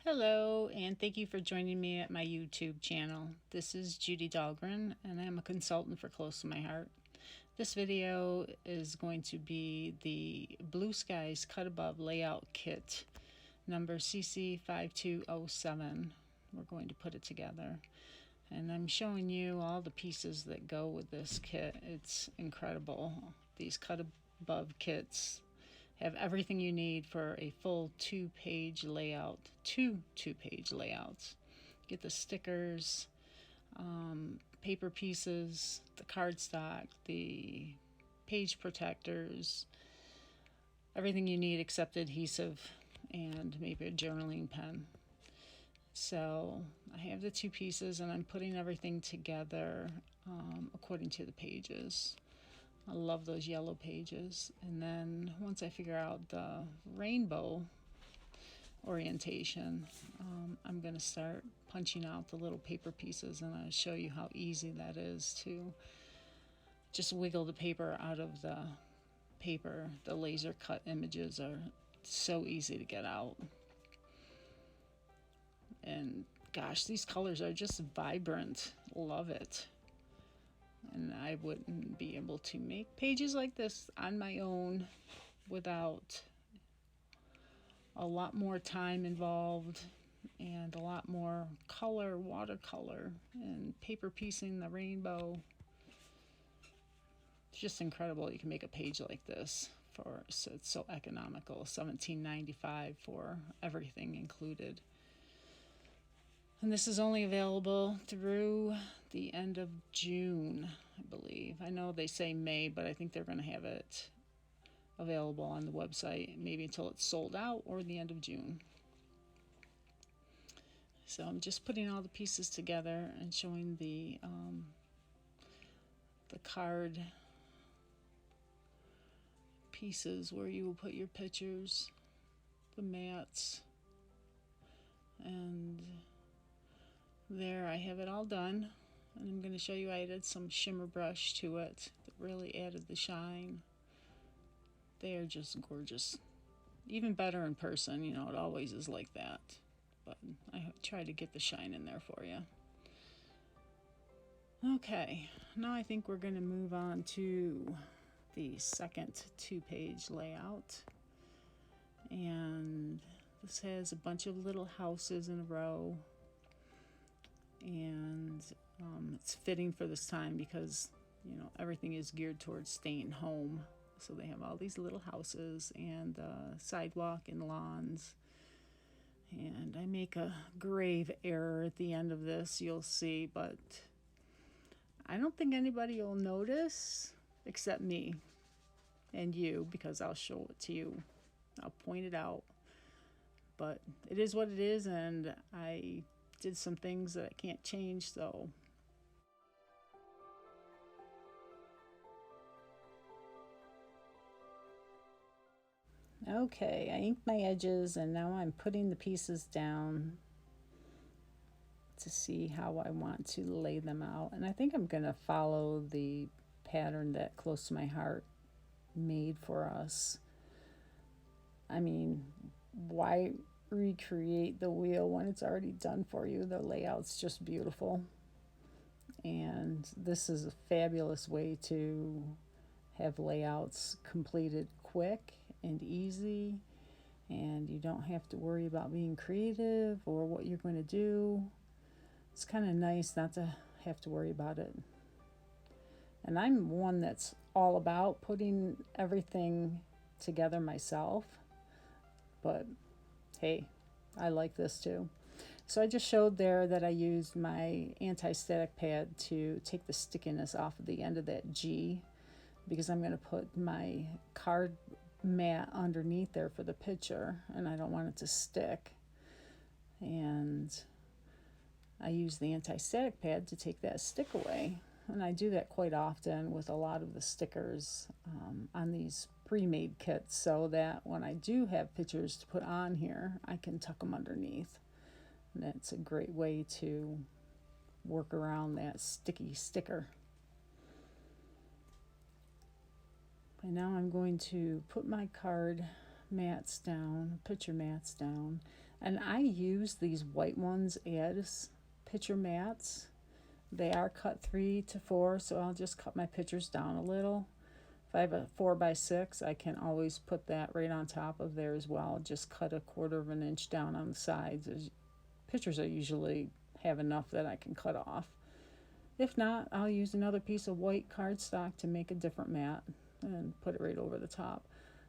Hello, and thank you for joining me at my YouTube channel. This is Judy Dahlgren, and I'm a consultant for Close to My Heart. This video is going to be the Blue Skies Cut Above Layout Kit, number CC5207. We're going to put it together. And I'm showing you all the pieces that go with this kit. It's incredible. These Cut Above kits have everything you need for a full two-page layout, two-page layouts. Get the stickers, paper pieces, the cardstock, the page protectors, everything you need except adhesive and maybe a journaling pen. So I have the two pieces and I'm putting everything together according to the pages. I love those yellow pages. And then once I figure out the rainbow orientation, I'm going to start punching out the little paper pieces, and I'll show you how easy that is to just wiggle the paper out of the paper. The laser cut images are so easy to get out. And gosh, these colors are just vibrant. Love it. And I wouldn't be able to make pages like this on my own without a lot more time involved and a lot more color, watercolor, and paper piecing the rainbow. It's just incredible you can make a page like this for, so it's so economical, $17.95 for everything included. And this is only available through the end of June, I believe. I know they say May, but I think they're going to have it available on the website maybe until it's sold out or the end of June. So I'm just putting all the pieces together and showing the card pieces where you will put your pictures, the mats, and there I have it all done. And I'm going to show you I added some shimmer brush to it that really added the shine. They are just gorgeous. Even better in person, you know, it always is like that. But I try to get the shine in there for you. Okay, now I think we're going to move on to the second two-page layout. And this has a bunch of little houses in a row. And it's fitting for this time because, you know, everything is geared towards staying home. So they have all these little houses and sidewalk and lawns. And I make a grave error at the end of this, you'll see, but I don't think anybody will notice except me and you, because I'll show it to you. I'll point it out. But it is what it is, and I did some things that I can't change, so okay, I inked my edges and now I'm putting the pieces down to see how I want to lay them out. And I think I'm going to follow the pattern that Close to My Heart made for us. I mean, why recreate the wheel when it's already done for you? The layout's just beautiful. And this is a fabulous way to have layouts completed quick and easy, and you don't have to worry about being creative or what you're going to do. It's kind of nice not to have to worry about it. And I'm one that's all about putting everything together myself, but hey, I like this too. So I just showed there that I used my anti-static pad to take the stickiness off of the end of that G, because I'm going to put my card mat underneath there for the picture and I don't want it to stick. And I use the anti-static pad to take that stick away. And I do that quite often with a lot of the stickers on these pre-made kits, so that when I do have pictures to put on here, I can tuck them underneath. And that's a great way to work around that sticky sticker. And now I'm going to put my card mats down, picture mats down. And I use these white ones as picture mats. They are cut 3 to 4, so I'll just cut my pictures down a little. If I have a 4x6, I can always put that right on top of there as well. Just cut 1/4 of an inch down on the sides. Pictures I usually have enough that I can cut off. If not, I'll use another piece of white cardstock to make a different mat and put it right over the top.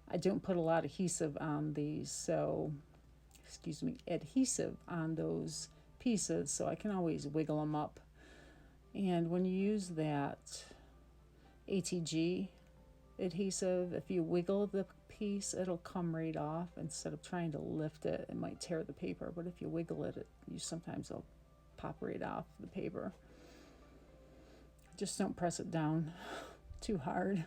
I don't put a lot of adhesive on these, so, adhesive on those pieces, so I can always wiggle them up. And when you use that ATG adhesive, if you wiggle the piece, it'll come right off. Instead of trying to lift it, it might tear the paper, but if you wiggle it, sometimes it'll pop right off the paper. Just don't press it down too hard.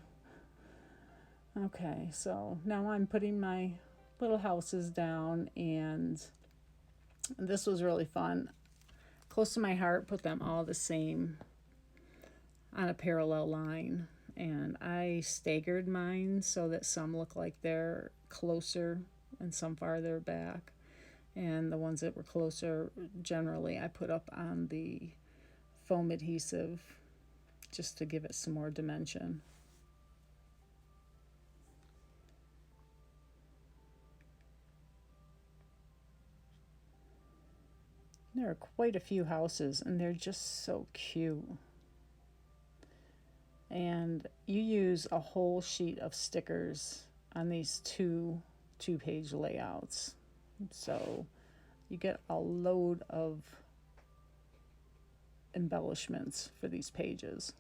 Okay, so now I'm putting my little houses down, and this was really fun. Close to my heart, put them all the same on a parallel line. And I staggered mine so that some look like they're closer and some farther back. And the ones that were closer, generally, I put up on the foam adhesive just to give it some more dimension. There are quite a few houses, and they're just so cute. And you use a whole sheet of stickers on these two-page layouts. So you get a load of embellishments for these pages.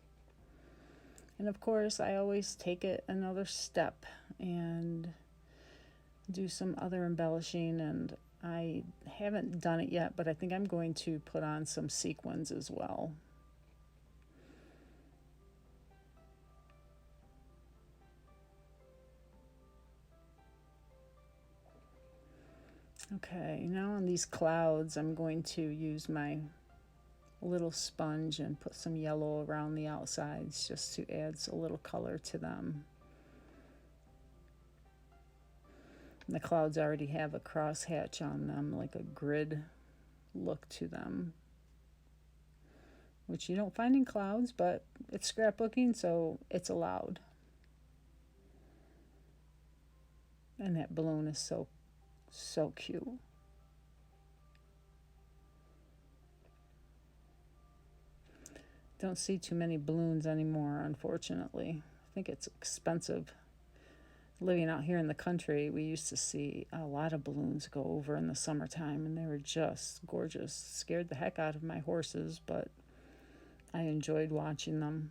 And of course, I always take it another step and do some other embellishing, and I haven't done it yet, but I think I'm going to put on some sequins as well. Okay, now on these clouds, I'm going to use my little sponge and put some yellow around the outsides just to add a little color to them. And the clouds already have a crosshatch on them, like a grid look to them, which you don't find in clouds, but it's scrapbooking, so it's allowed. And that balloon is so cute. Don't see too many balloons anymore, unfortunately. I think it's expensive. Living out here in the country, we used to see a lot of balloons go over in the summertime, and they were just gorgeous. Scared the heck out of my horses, but I enjoyed watching them.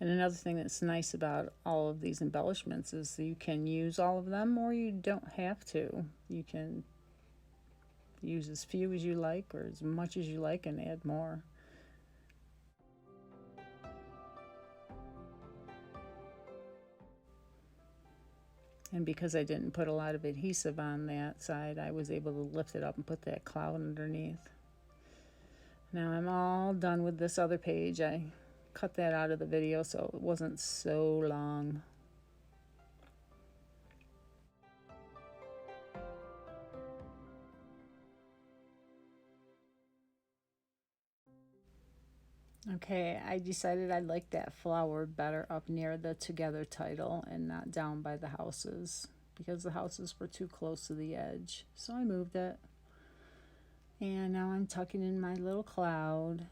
And another thing that's nice about all of these embellishments is that you can use all of them, or you don't have to. You can use as few as you like or as much as you like and add more. And because I didn't put a lot of adhesive on that side, I was able to lift it up and put that cloud underneath. Now I'm all done with this other page. I cut that out of the video so it wasn't so long. Okay, I decided I liked that flower better up near the together title and not down by the houses, because the houses were too close to the edge. So I moved it. And now I'm tucking in my little cloud.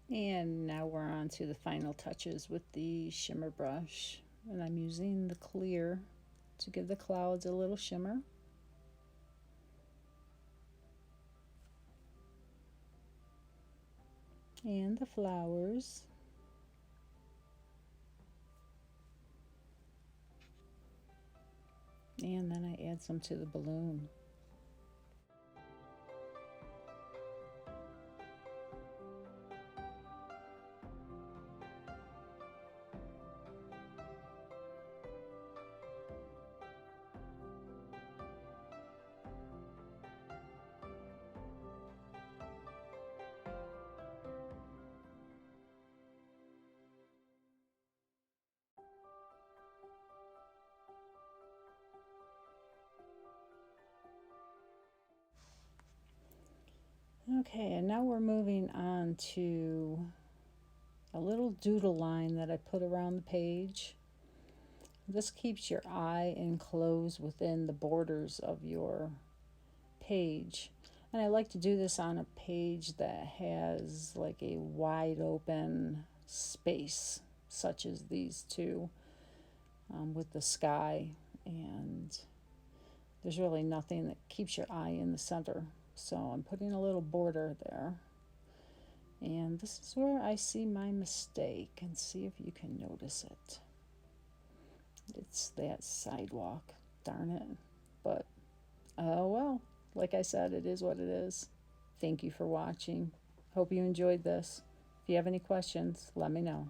And now we're on to the final touches with the shimmer brush. And I'm using the clear to give the clouds a little shimmer. And the flowers. And then I add some to the balloon. Okay, and now we're moving on to a little doodle line that I put around the page. This keeps your eye enclosed within the borders of your page. And I like to do this on a page that has like a wide open space, such as these two, with the sky, and there's really nothing that keeps your eye in the center. So I'm putting a little border there. And this is where I see my mistake, and see if you can notice it. It's that sidewalk, darn it. But, oh well, like I said, it is what it is. Thank you for watching. Hope you enjoyed this. If you have any questions, let me know.